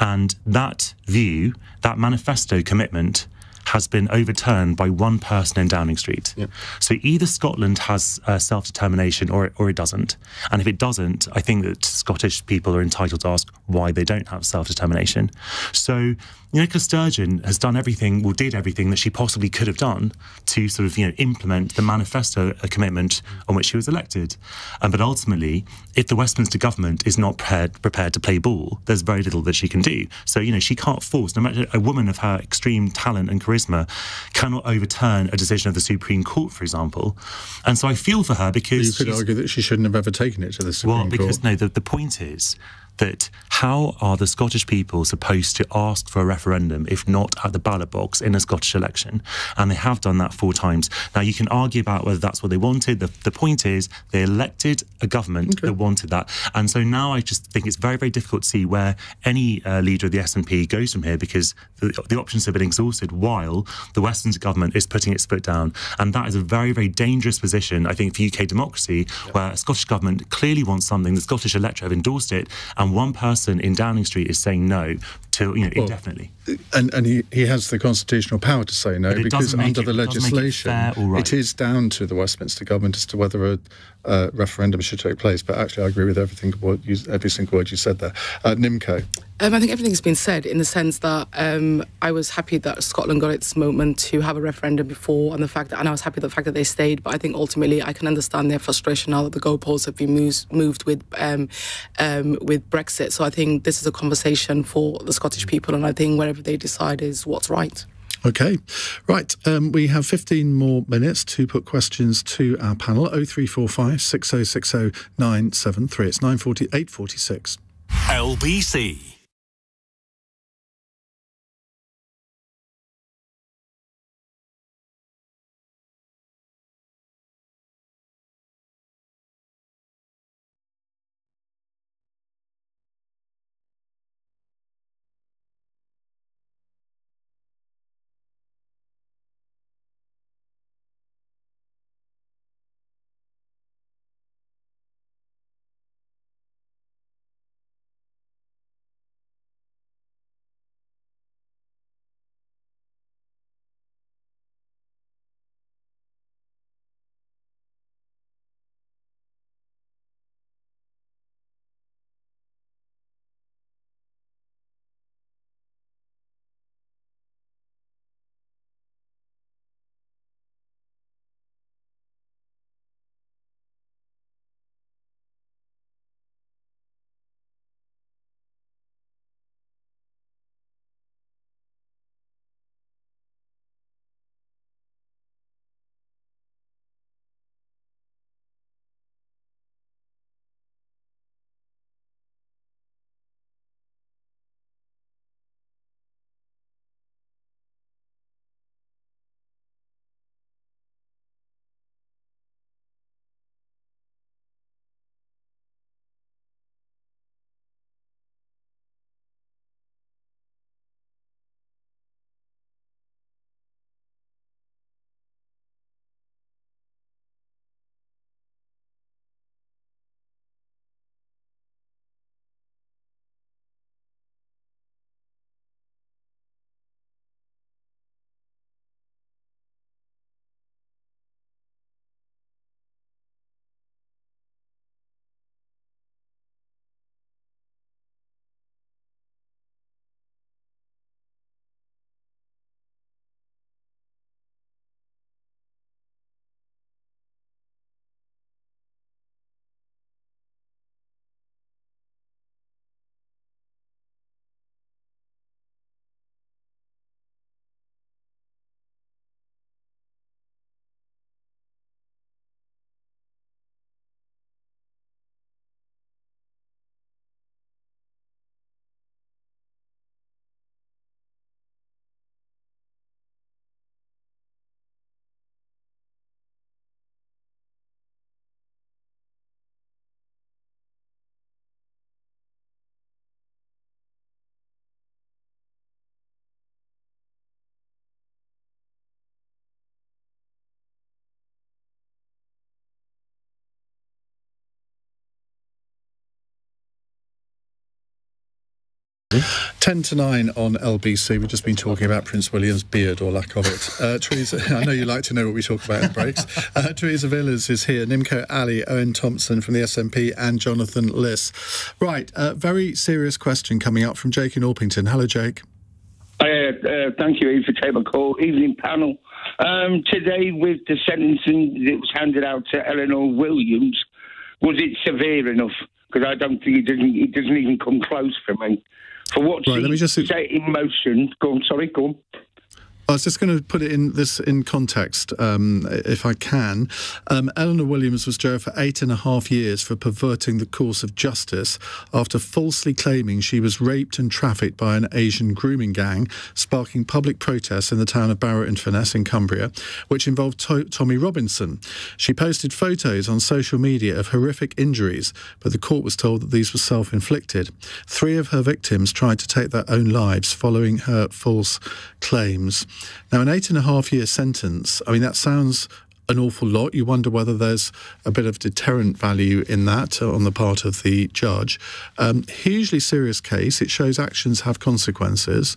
And that view, that manifesto commitment, has been overturned by one person in Downing Street. Yep. So either Scotland has self-determination or it doesn't. And if it doesn't, I think that Scottish people are entitled to ask why they don't have self-determination. So Nicola Sturgeon has done everything, or did everything that she possibly could have done to sort of, implement the manifesto commitment on which she was elected. But ultimately, if the Westminster government is not prepared to play ball, there's very little that she can do. So, she can't force, no matter a woman of her extreme talent and charisma cannot overturn a decision of the Supreme Court, for example. And so I feel for her, because... You could argue that she shouldn't have ever taken it to the Supreme Court. Well, because, no, the point is that how are the Scottish people supposed to ask for a referendum if not at the ballot box in a Scottish election? And they have done that 4 times. Now, you can argue about whether that's what they wanted. The point is they elected a government that wanted that. And so now I just think it's very, very difficult to see where any leader of the SNP goes from here, because the options have been exhausted while the Westminster government is putting its foot down. And that is a very, very dangerous position, I think, for UK democracy, where a Scottish government clearly wants something, the Scottish electorate have endorsed it, and one person in Downing Street is saying no. till indefinitely. And he has the constitutional power to say no, because under the legislation, it is down to the Westminster government as to whether a referendum should take place. But actually, I agree with every single word you said there. Nimco. I think everything's been said in the sense that I was happy that Scotland got its moment to have a referendum before, and I was happy the fact that they stayed. But I think ultimately I can understand their frustration now that the goalposts have been moved with Brexit. So I think this is a conversation for the Scottish people, and I think whatever they decide is what's right. Okay, right. We have 15 more minutes to put questions to our panel. 0345 6060 973. It's 8:46. LBC. Mm-hmm. 10 to 9 on LBC. We've just been talking about Prince William's beard, or lack of it. Theresa, I know you like to know what we talk about in breaks. Theresa Villiers is here, Nimco Ali, Owen Thompson from the SNP, and Jonathan Liss. Right, very serious question coming up from Jake in Orpington. Hello, Jake. Thank you, Ian, for taking my call. Evening panel. Today, with the sentencing that was handed out to Eleanor Williams, was it severe enough? Because I don't think it doesn't even come close for me. For what she set in motion. Go on. I was just going to put it in context, if I can. Eleanor Williams was jailed for 8.5 years for perverting the course of justice after falsely claiming she was raped and trafficked by an Asian grooming gang, sparking public protests in the town of Barnet-in-Furness in Cumbria, which involved Tommy Robinson. She posted photos on social media of horrific injuries, but the court was told that these were self-inflicted. 3 of her victims tried to take their own lives following her false claims. Now, an 8.5 year sentence, I mean, that sounds an awful lot. You wonder whether there's a bit of deterrent value in that on the part of the judge. Hugely serious case. It shows actions have consequences.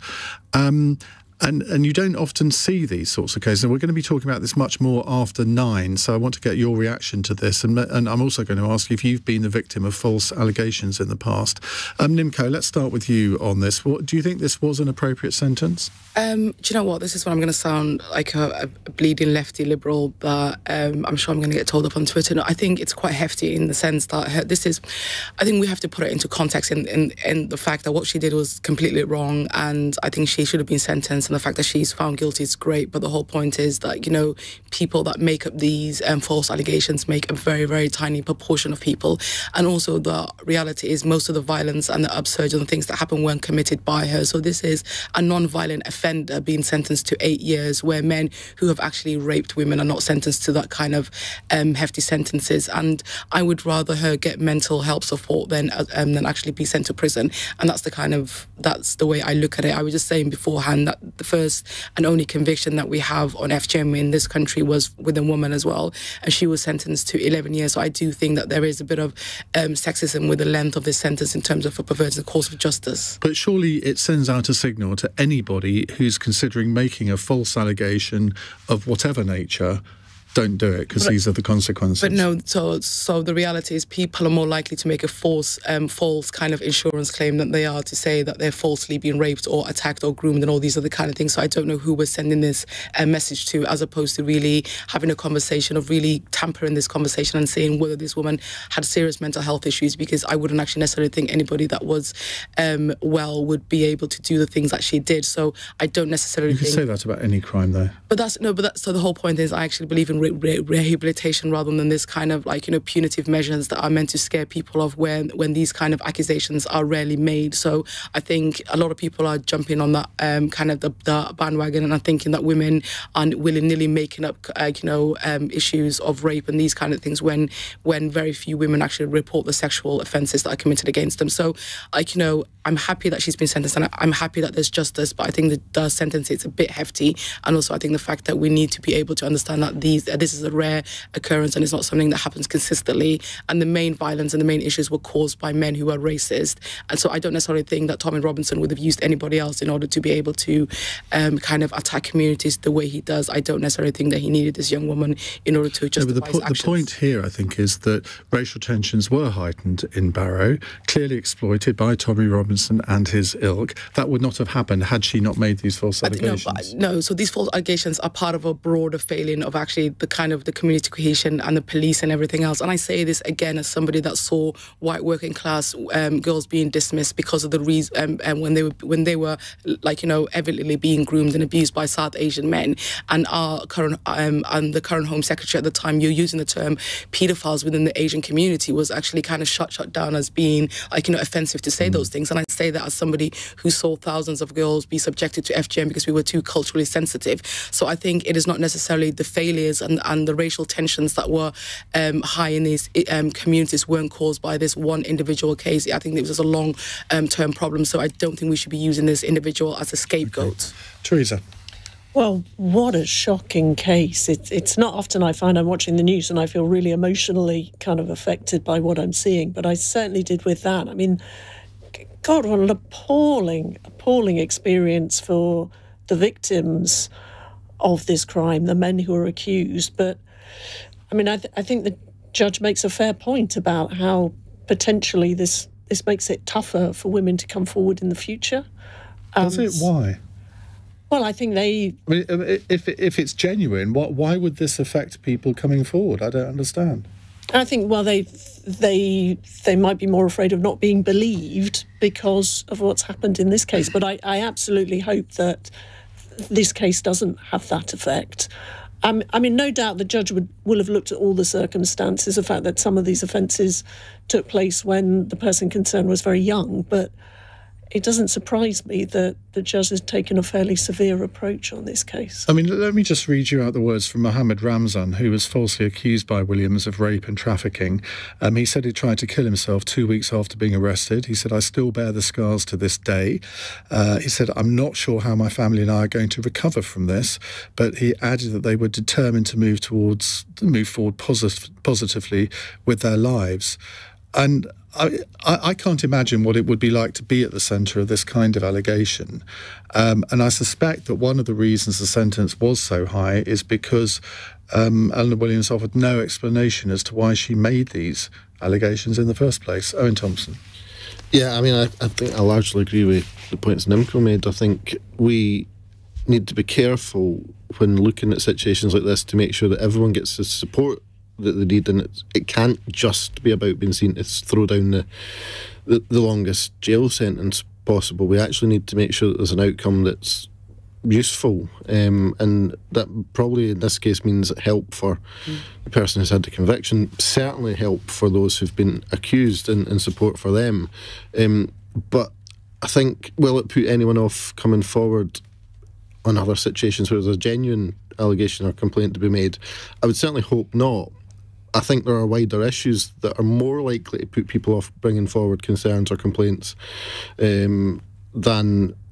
And you don't often see these sorts of cases. And we're going to be talking about this much more after 9, so I want to get your reaction to this. And I'm also going to ask if you've been the victim of false allegations in the past. Nimco, let's start with you on this. Do you think this was an appropriate sentence? Do you know what? This is when I'm going to sound like a bleeding lefty liberal, but I'm sure I'm going to get told up on Twitter. No, I think it's quite hefty in the sense that I think we have to put it into context in the fact that what she did was completely wrong, and I think she should have been sentenced. And the fact that she's found guilty is great, but the whole point is that, you know, people that make up these false allegations make a very, very tiny proportion of people. And also the reality is most of the violence and the upsurge and the things that happen weren't committed by her. So this is a non-violent offender being sentenced to 8 years, where men who have actually raped women are not sentenced to that kind of hefty sentences. And I would rather her get mental health support than actually be sent to prison. And that's the way I look at it. I was just saying beforehand that the first and only conviction that we have on FGM in this country was with a woman as well, and she was sentenced to 11 years. So I do think that there is a bit of sexism with the length of this sentence in terms of perverting the course of justice. But surely it sends out a signal to anybody who's considering making a false allegation of whatever nature. Don't do it, because these are the consequences. But no, so the reality is people are more likely to make a false kind of insurance claim than they are to say that they're falsely being raped or attacked or groomed and all these other kind of things. So I don't know who we're sending this message to, as opposed to really having a conversation of really tampering this conversation and saying whether this woman had serious mental health issues, because I wouldn't actually necessarily think anybody that was well would be able to do the things that she did. So I don't necessarily think... You could say that about any crime, though. So the whole point is I actually believe in rehabilitation rather than this kind of, like, you know, punitive measures that are meant to scare people off when these kind of accusations are rarely made. So I think a lot of people are jumping on that kind of the bandwagon and are thinking that women are willy-nilly making up issues of rape and these kind of things when very few women actually report the sexual offences that are committed against them. So, like, you know, I'm happy that she's been sentenced and I'm happy that there's justice, but I think the sentence is a bit hefty. And also I think the fact that we need to be able to understand that this is a rare occurrence and it's not something that happens consistently, and the main violence and the main issues were caused by men who are racist. And so I don't necessarily think that Tommy Robinson would have used anybody else in order to be able to kind of attack communities the way he does. I don't necessarily think that he needed this young woman in order to justify his actions. The point here, I think, is that racial tensions were heightened in Barrow, clearly exploited by Tommy Robinson and his ilk. That would not have happened had she not made these false allegations. No, so these false allegations are part of a broader failing of actually the kind of the community cohesion and the police and everything else. And I say this again as somebody that saw white working class girls being dismissed because of the reason when they were like, you know, evidently being groomed and abused by South Asian men. And our current and the current Home Secretary at the time, you're using the term paedophiles within the Asian community, was actually kind of shut down as being, like, you know, offensive to say those things. And I say that as somebody who saw thousands of girls be subjected to FGM because we were too culturally sensitive. So I think it is not necessarily the failures and the racial tensions that were high in these communities weren't caused by this one individual case. I think it was a long-term problem. So I don't think we should be using this individual as a scapegoat. Okay. Theresa. Well, what a shocking case. It's not often I find I'm watching the news and I feel really emotionally kind of affected by what I'm seeing, but I certainly did with that. I mean, God, what an appalling experience for the victims of this crime, the men who are accused. But, I mean, I think the judge makes a fair point about how potentially this makes it tougher for women to come forward in the future. Does it? Why? Well, I think they... I mean, if it's genuine, why would this affect people coming forward? I don't understand. I think, well, they might be more afraid of not being believed because of what's happened in this case. But I absolutely hope that this case doesn't have that effect. I mean, no doubt the judge will have looked at all the circumstances, the fact that some of these offences took place when the person concerned was very young, but it doesn't surprise me that the judge has taken a fairly severe approach on this case. I mean, let me just read you out the words from Mohammed Ramzan, who was falsely accused by Williams of rape and trafficking. He said he tried to kill himself 2 weeks after being arrested. He said, "I still bear the scars to this day." He said, "I'm not sure how my family and I are going to recover from this," but he added that they were determined to move forward positively with their lives. And I can't imagine what it would be like to be at the centre of this kind of allegation. And I suspect that one of the reasons the sentence was so high is because Eleanor Williams offered no explanation as to why she made these allegations in the first place. Owen Thompson. Yeah, I mean, I think I largely agree with the points Nimco made. I think we need to be careful when looking at situations like this to make sure that everyone gets the support that they need, and it can't just be about being seen to throw down the longest jail sentence possible. We actually need to make sure that there's an outcome that's useful, and that probably in this case means help for the person who's had the conviction, certainly help for those who've been accused and support for them. But I think, will it put anyone off coming forward on other situations where there's a genuine allegation or complaint to be made? I would certainly hope not. I think there are wider issues that are more likely to put people off bringing forward concerns or complaints than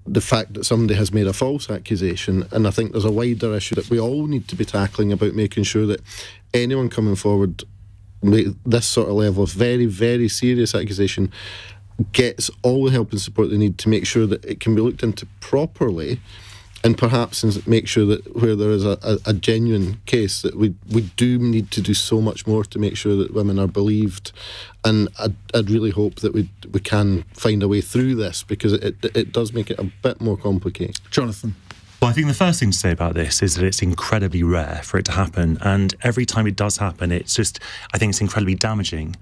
the fact that somebody has made a false accusation. And I think there's a wider issue that we all need to be tackling about making sure that anyone coming forward with this sort of level of very, very serious accusation gets all the help and support they need to make sure that it can be looked into properly, and perhaps make sure that where there is a genuine case, that we do need to do so much more to make sure that women are believed. And I'd really hope that we can find a way through this, because it does make it a bit more complicated. Jonathan. Well, I think the first thing to say about this is that it's incredibly rare for it to happen, and every time it does happen, I think it's incredibly damaging,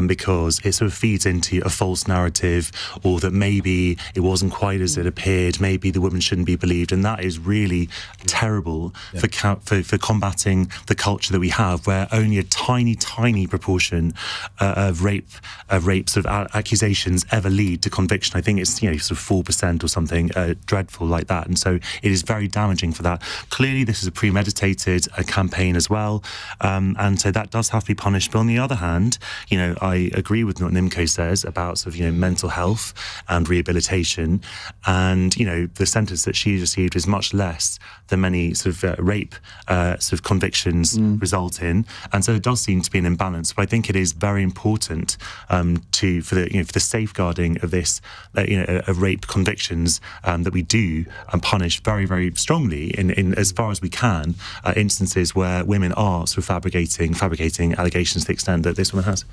because it sort of feeds into a false narrative, or that maybe it wasn't quite as it appeared, maybe the woman shouldn't be believed, and that is really terrible for combating the culture that we have, where only a tiny, tiny proportion of rapes of accusations ever lead to conviction. I think it's sort of 4% or something dreadful like that, and so it is very damaging for that. Clearly, this is a premeditated campaign as well, and so that does have to be punished. But on the other hand, I agree with what Nimco says about sort of mental health and rehabilitation, and the sentence that she received is much less than many sort of rape sort of convictions result in, and so it does seem to be an imbalance. But I think it is very important for the safeguarding of this of rape convictions that we do punish very, very strongly in as far as we can instances where women are sort of fabricating allegations to the extent that this woman has.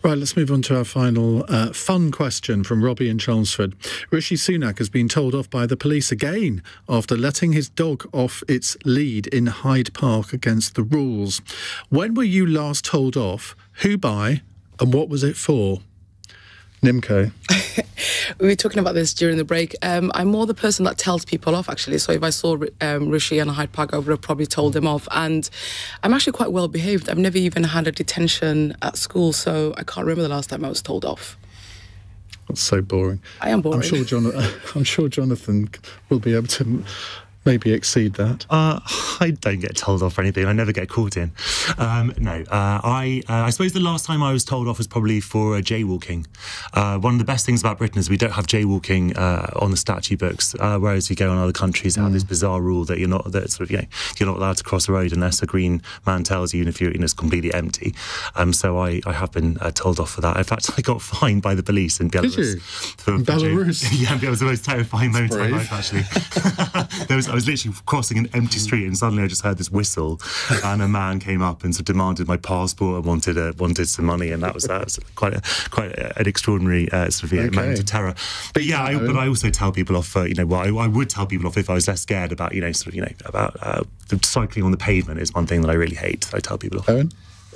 Right, let's move on to our final fun question from Robbie in Chelmsford. Rishi Sunak has been told off by the police again after letting his dog off its lead in Hyde Park against the rules. When were you last told off? Who by? And what was it for? Nimco. We were talking about this during the break. I'm more the person that tells people off, actually. So if I saw Rishi in a Hyde Park, I would have probably told him off. And I'm actually quite well behaved. I've never even had a detention at school, so I can't remember the last time I was told off. That's so boring. I am boring. I'm sure Jonathan will be able to maybe exceed that. I don't get told off for anything. I never get caught in. No. I suppose the last time I was told off was probably for jaywalking. One of the best things about Britain is we don't have jaywalking on the statute books, whereas you go in other countries that have this bizarre rule that you're not allowed to cross the road unless a green man tells you, and if it's completely empty. So I have been told off for that. In fact, I got fined by the police in Belarus. Did you? In Belarus? Yeah, it was the most terrifying moment of my life, actually. I was literally crossing an empty street, and suddenly I just heard this whistle, and a man came up and sort of demanded my passport and wanted some money, and that was quite an extraordinary moment of terror. But yeah, I also tell people off for I would tell people off if I was less scared about about cycling on the pavement is one thing that I really hate. I tell people off. Owen?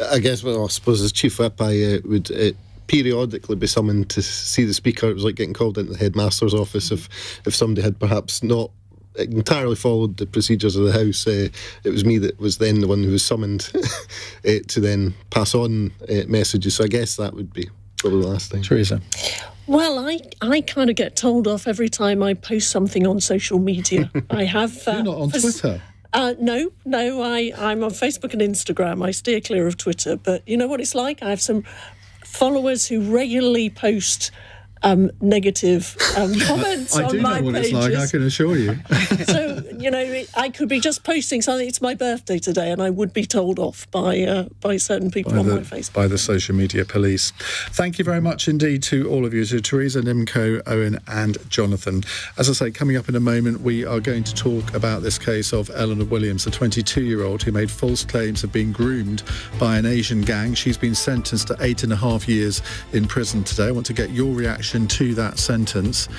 I guess, I suppose as Chief Whip, I would periodically be summoned to see the Speaker. It was like getting called into the headmaster's office if somebody had perhaps not entirely followed the procedures of the House. It was me that was then the one who was summoned to then pass on messages. So I guess that would be probably the last thing. Theresa? Well, I kind of get told off every time I post something on social media. I have. You're not on Twitter? No, I'm on Facebook and Instagram. I steer clear of Twitter. But you know what it's like? I have some followers who regularly post negative comments on my pages. I do know what it's like, I can assure you. So, I could be just posting something. It's my birthday today, and I would be told off by certain people on my Facebook. By the social media police. Thank you very much indeed to all of you, to Theresa, Nimco, Owen and Jonathan. As I say, coming up in a moment, we are going to talk about this case of Eleanor Williams, a 22-year-old who made false claims of being groomed by an Asian gang. She's been sentenced to 8.5 years in prison today. I want to get your reaction to that sentence,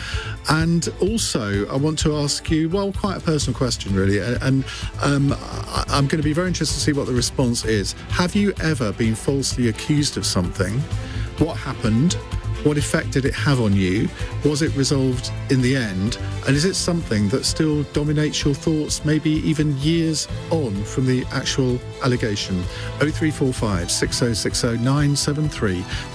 and also I want to ask you, well, quite a personal question really, and I'm going to be very interested to see what the response is. Have you ever been falsely accused of something? What happened? What effect did it have on you? Was it resolved in the end? And is it something that still dominates your thoughts, maybe even years on from the actual allegation? 0345 6060 973. That's